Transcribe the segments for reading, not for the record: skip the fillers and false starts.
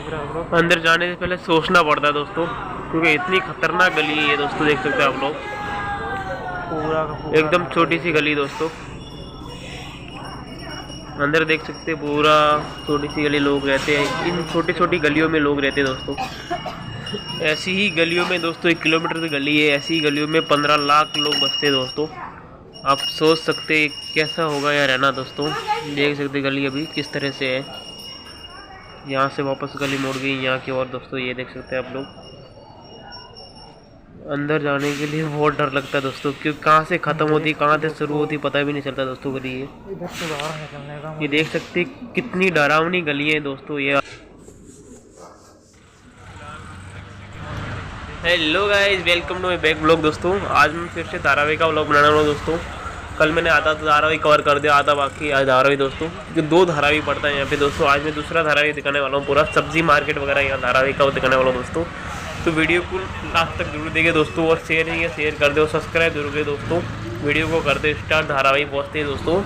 रहा है ब्रो। अंदर जाने से पहले सोचना पड़ता है दोस्तों, क्योंकि इतनी खतरनाक गली है ये दोस्तों। देख सकते हैं आप लोग, पूरा का पूरा एकदम छोटी सी गली दोस्तों। अंदर देख सकते हैं पूरा छोटी सी गली, लोग रहते हैं इन छोटी छोटी गलियों में, लोग रहते हैं दोस्तों। ऐसी ही गलियों में दोस्तों, 1 किलोमीटर की गली है, ऐसी ही गलियों में 15 लाख लोग बसते हैं दोस्तों। आप सोच सकते हैं कैसा होगा यहाँ रहना दोस्तों। देख सकते गली अभी किस तरह से है, यहाँ से वापस गली मुड़ गई यहाँ की ओर दोस्तों। ये देख सकते हैं आप लोग। अंदर जाने के लिए बहुत डर लगता है दोस्तों, क्योंकि कहाँ से ख़त्म होती कहाँ से शुरू होती पता भी नहीं चलता दोस्तों गली ये। इधर से बाहर निकलने का ये देख सकते कितनी डरावनी गली है दोस्तों ये। Hello guys, welcome to my back blog दोस्तों। आज मैं फिर से धारावाहिक का ब्लॉग बनाने वाला हूँ दोस्तों। कल मैंने आधा धारावाहिक कवर कर दिया, आधा बाकी आज धारावाहिक दोस्तों, क्योंकि 2 धारावाहिक पड़ता है यहाँ पे दोस्तों। आज मैं दूसरा धारावाहिक दिखाने वाला हूँ, पूरा सब्जी मार्केट वगैरह यहाँ धारावाहिक का दिखाने वाला हूँ दोस्तों। तो वीडियो को लास्ट तक जरूर देखिए दोस्तों, और शेयर नहीं है शेयर कर दो, सब्सक्राइब जरूर करें दोस्तों। वीडियो को कर दो स्टार्ट, धारावाहिक पहुँचते हैं दोस्तों,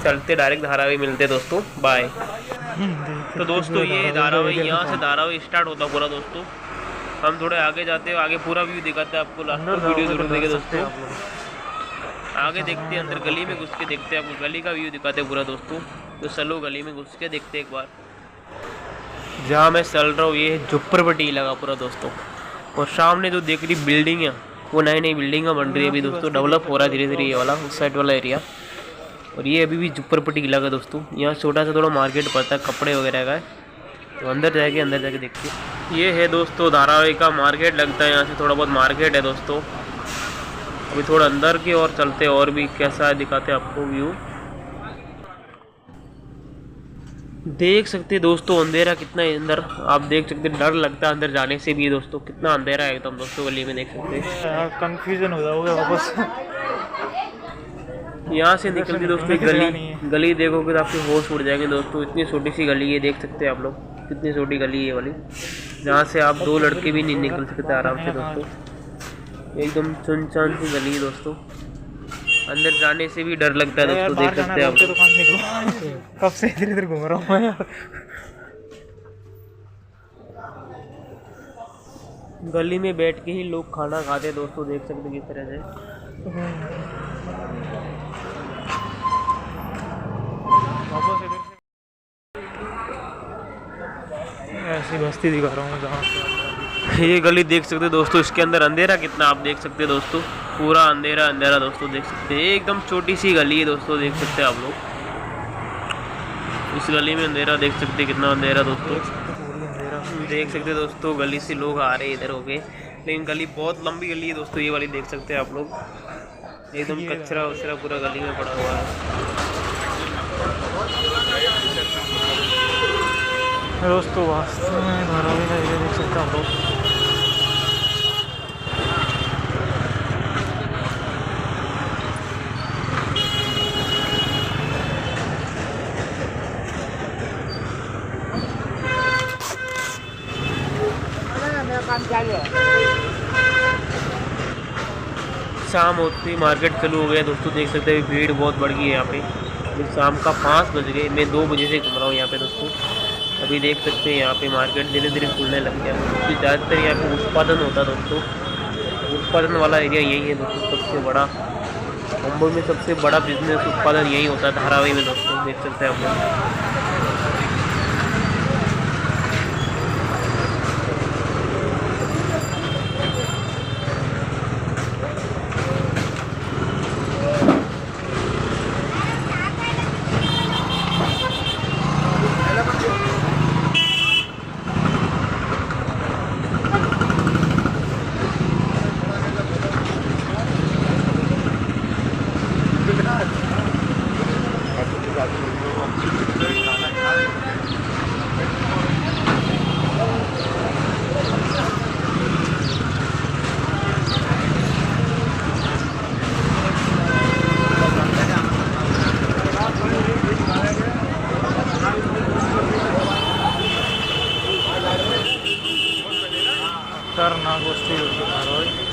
चलते डायरेक्ट धारावाहिक मिलते हैं दोस्तों। बाय। तो दोस्तों ये धारावाहिक यहाँ से धारावाहिक स्टार्ट होता पूरा दोस्तों। हम थोड़े आगे जाते हैं, आगे पूरा व्यू दिखाते हैं आपको, लास्ट तक वीडियो जरूर देखें दोस्तों। आगे देखते हैं, अंदर गली में घुस के देखते हैं, आपको गली का व्यू दिखाते हैं पूरा दोस्तों। तो चलो गली में घुस के देखते हैं एक बार। जहाँ मैं चल रहा हूँ ये झुप्पड़पट्टी लगा पूरा दोस्तों, और सामने जो देख रही बिल्डिंग है वो नई नई बिल्डिंग बन रही है अभी दोस्तों, डेवलप हो रहा है धीरे धीरे ये वाला, उस साइड वाला एरिया। और ये अभी भी झुप्पड़पट्टी इलाका दोस्तों। यहाँ छोटा सा थोड़ा मार्केट पड़ता है कपड़े वगैरह का, तो अंदर जाके देखते हैं। ये है दोस्तों धारावाहिक का मार्केट लगता है, यहाँ से थोड़ा बहुत मार्केट है दोस्तों। अभी थोड़ा अंदर की ओर चलते और भी कैसा है दिखाते हैं आपको व्यू। देख सकते हैं दोस्तों अंधेरा कितना है अंदर, आप देख सकते हैं, डर लगता है अंदर जाने से भी दोस्तों, कितना अंधेरा है एकदम दोस्तों गली में। देख सकते हैं कंफ्यूजन हो जाओगे वापस। यहाँ से निकलती दोस्तों गली देखोगे तो आपके होश उड़ जाएंगे दोस्तों। इतनी छोटी सी गली है, देख सकते हैं आप लोग कितनी छोटी गली है ये वाली, जहाँ से आप 2 लड़के भी नहीं निकल सकते आराम से दोस्तों। एकदम सुनसान सी गली है दोस्तों, अंदर जाने से भी डर लगता है दोस्तों। देख सकते हैं आप कब से इधर इधर घूम रहा हूँ मैं यार। गली में बैठ के ही लोग खाना खाते हैं दोस्तों, देख सकते हैं किस तरह से। ऐसी बस्ती दिखा रहा हूँ जहाँ ये गली देख सकते हैं दोस्तों, इसके अंदर अंधेरा कितना आप देख सकते हैं दोस्तों, पूरा अंधेरा अंधेरा दोस्तों। देख सकते हैं एकदम छोटी सी गली है दोस्तों, देख सकते हैं आप लोग। इस गली में अंधेरा देख सकते हैं कितना अंधेरा दोस्तों। देख सकते हैं दोस्तों गली से लोग आ रहे हैं इधर हो गए, लेकिन गली बहुत लंबी गली है दोस्तों ये वाली, देख सकते हैं आप लोग। एकदम कचरा वचरा पूरा गली में पड़ा हुआ है दोस्तों। वास्तव में धारावाहिक का एरिया देख सकते हैं आप लोग। शाम होती ही मार्केट चालू हो गया दोस्तों, देख सकते हैं भीड़ बहुत बढ़ गई है यहाँ पे। अभी शाम का 5 बज गए, मैं 2 बजे से घूम रहा हूँ यहाँ पे दोस्तों। अभी देख सकते हैं यहाँ पे मार्केट धीरे धीरे खुलने लग गया, क्योंकि ज़्यादातर यहाँ पे उत्पादन होता है दोस्तों। उत्पादन वाला एरिया यही है दोस्तों, सबसे बड़ा मुंबई में सबसे बड़ा बिजनेस उत्पादन यही होता है धारावाहिक में दोस्तों, देख सकते हैं आप लोग। खतरनाक बस्ती धारावाहिक।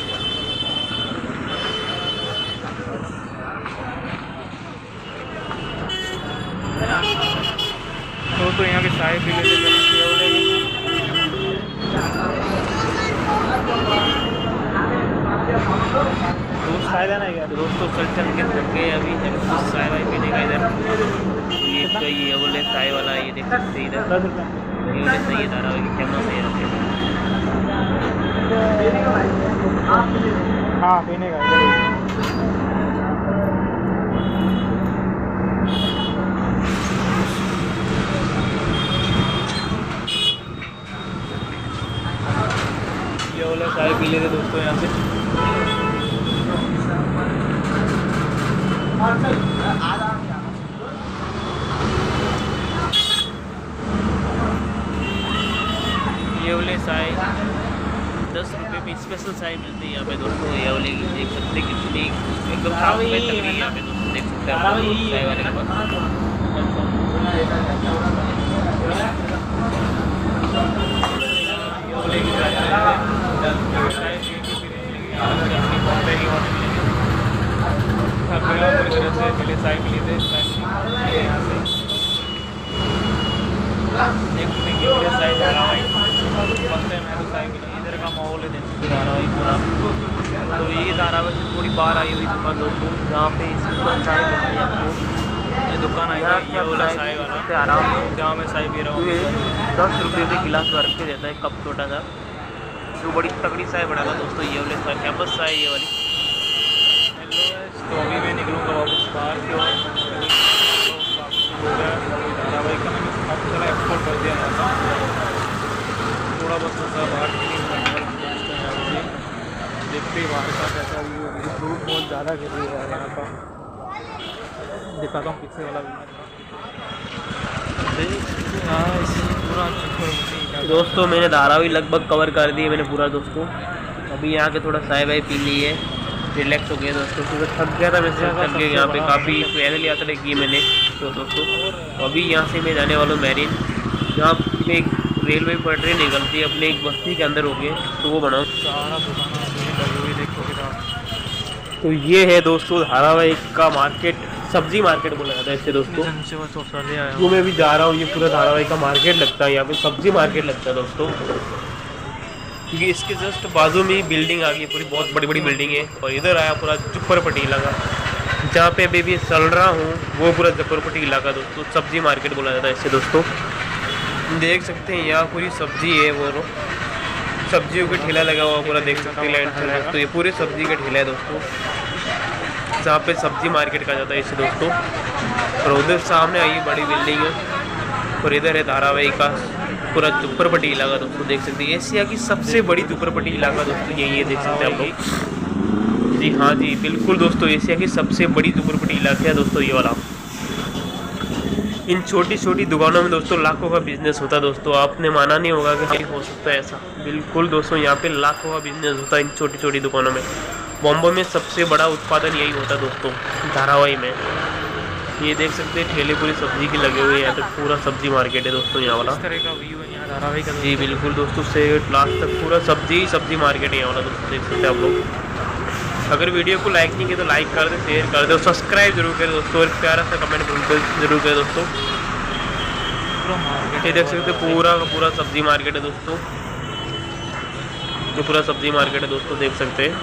तो यहाँ के चाय पी लेते दूध फायदा नहीं है दोस्तों चल के थक गए अभी कुछ चाय वाय पीने का इधर। ये तो ये बोले चाय वाला, ये देख सकते हैं इधर 10 रुपये। ये बोले सही है धारावाहिक फेमस है यहाँ पे। हाँ पीने का ये बोले चाय पी लेते दोस्तों यहाँ पे। ये वाले चाय 10 रुपये में स्पेशल चाय मिलती है यहाँ पे दोस्तों। ये वाले की देख सकते हैं कितनी एकदम साफ में चल रही है यहाँ पे दोस्तों, देख सकते हैं आप लोग चाय वाले के पास। ये वाले की चाय पहले चाय मिली थे चाय धारावाहिक फर्स्ट टाइम है तो चाय मिली। इधर का माहौल है धारावाहिक पूरा। तो ये धारावाहिक से थोड़ी बाहर आई हुई दुकान दोस्तों, जहाँ पे इसकी चाय मिलती है आपको। ये दुकान आई है ये वाला चाय वाला आराम से, जहाँ मैं चाय पी रहा हूँ। 10 रुपये के गिलास भर के देता है कप छोटा सा, जो बड़ी तगड़ी चाय बनाता दोस्तों। ये वाले चाय फेमस चाय ये वाली। तो अभी मैं निकलूँगा वापस बाहर की ओर। धारावाहिक का मैंने काफ़ी सारा एक्सपोर्ट कर दिया था, थोड़ा बहुत होता बाहर के लिए देखते ही बाहर का कैसा व्यू है। धूप बहुत ज़्यादा गिर रही है यहाँ का, दिखाता हूँ पीछे वाला व्यू। पूरा दोस्तों मैंने धारावाहिक लगभग कवर कर दी है मैंने पूरा दोस्तों। अभी यहाँ के थोड़ा चाय वाय पी ली है, रिलैक्स हो गया दोस्तों, क्योंकि थक गया था मैं चल के। यहाँ पे काफ़ी पैदल यात्रा की मैंने तो दोस्तों। अभी यहाँ से मैं जाने वाला हूँ मैरिन, जहाँ पे एक रेलवे पटरी निकलती है अपने एक बस्ती के अंदर हो गए, तो वो बनाओ सारा दुकान देखो। तो ये है दोस्तों धारावाहिक का मार्केट, सब्जी मार्केट बोला जाता है इसे दोस्तों। जो मैं भी जा रहा हूँ, ये पूरा धारावाहिक का मार्केट लगता है, यहाँ पे सब्जी मार्केट लगता है दोस्तों। क्योंकि इसके जस्ट बाजू में ही बिल्डिंग आ गई पूरी, बहुत बड़ी बड़ी बिल्डिंग है। और इधर आया पूरा जुप्परपट्टी इलाका, जहाँ पे अभी भी चल रहा हूँ वो पूरा जुप्परपट्टी इलाका दोस्तों। सब्जी मार्केट बोला जाता है इसे दोस्तों। देख सकते हैं यहाँ पूरी सब्जी है, वो सब्जियों का ठेला लगा हुआ पूरा, देख सकते हैं लाइन से दोस्तों। ये पूरे सब्जी का ठेला है दोस्तों, जहाँ पे सब्जी मार्केट कहा जाता है इसे दोस्तों। और उधर सामने आई बड़ी बिल्डिंग है, और इधर है धारावाहिक का पूरा झुप्परपट्टी इलाका दोस्तों। देख सकते हैं एशिया की सबसे बड़ी झुप्परपट्टी इलाका दोस्तों यही है, देख सकते हैं आप लोग। जी हाँ जी बिल्कुल दोस्तों, एशिया की सबसे बड़ी झुप्परपट्टी इलाका है दोस्तों ये वाला। इन छोटी छोटी दुकानों में दोस्तों लाखों का बिजनेस होता है दोस्तों। आपने माना नहीं होगा कि हाँ हो सकता है ऐसा, बिल्कुल दोस्तों यहाँ पे लाखों का बिजनेस होता है इन छोटी छोटी दुकानों में। बॉम्बे में सबसे बड़ा उत्पादन यही होता है दोस्तों, धारावाहिक में। ये देख सकते हैं ठेले पूरी सब्जी की लगे हुए हैं, यहाँ तक पूरा सब्जी मार्केट है दोस्तों यहाँ वाला। इस तरह का व्यू है यहाँ धारावाहिक का। जी बिल्कुल दोस्तों, से लास्ट तक पूरा सब्जी मार्केट है यहाँ वाला दोस्तों, देख सकते हैं आप लोग। अगर वीडियो को लाइक नहीं किया तो लाइक कर दे, शेयर कर दे, सब्सक्राइब जरूर करें दोस्तों, और प्यारा सा कमेंट जरूर करें दोस्तों। ये देख सकते पूरा का पूरा सब्जी मार्केट है दोस्तों, जो पूरा सब्जी मार्केट है दोस्तों, देख सकते हैं।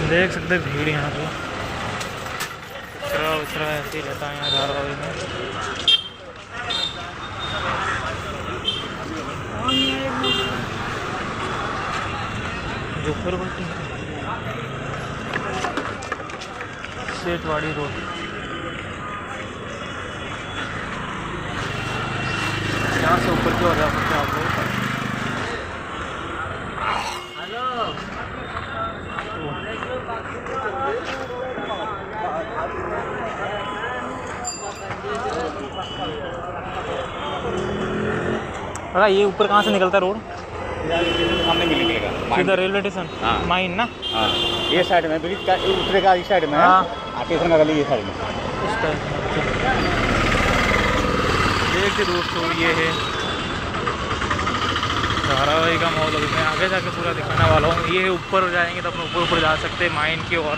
देख सकते भीड़ यहाँ पे उतरा ऐसे ही रहता है यहाँ धारावाहिक में। जुप्परपट्टी सेठवाड़ी रोड, यहाँ से ऊपर की ओर जा सकते हैं आप लोग। अरे ये ऊपर कहाँ से निकलता है रोड? सामने भी निकलेगा सीधा रेलवे स्टेशन। हाँ। माइन ना? हाँ, ये साइड में ब्रिज का उतरेगा, इस साइड में। हाँ। स्टेशन का गली ये साइड में। इस टाइप देखिए दोस्तों, ये है धारावाहिक का मॉल। अभी मैं आगे जाके पूरा दिखाने वाला हूँ। ये ऊपर जाएंगे तो अपने ऊपर जा सकते हैं माइन की ओर।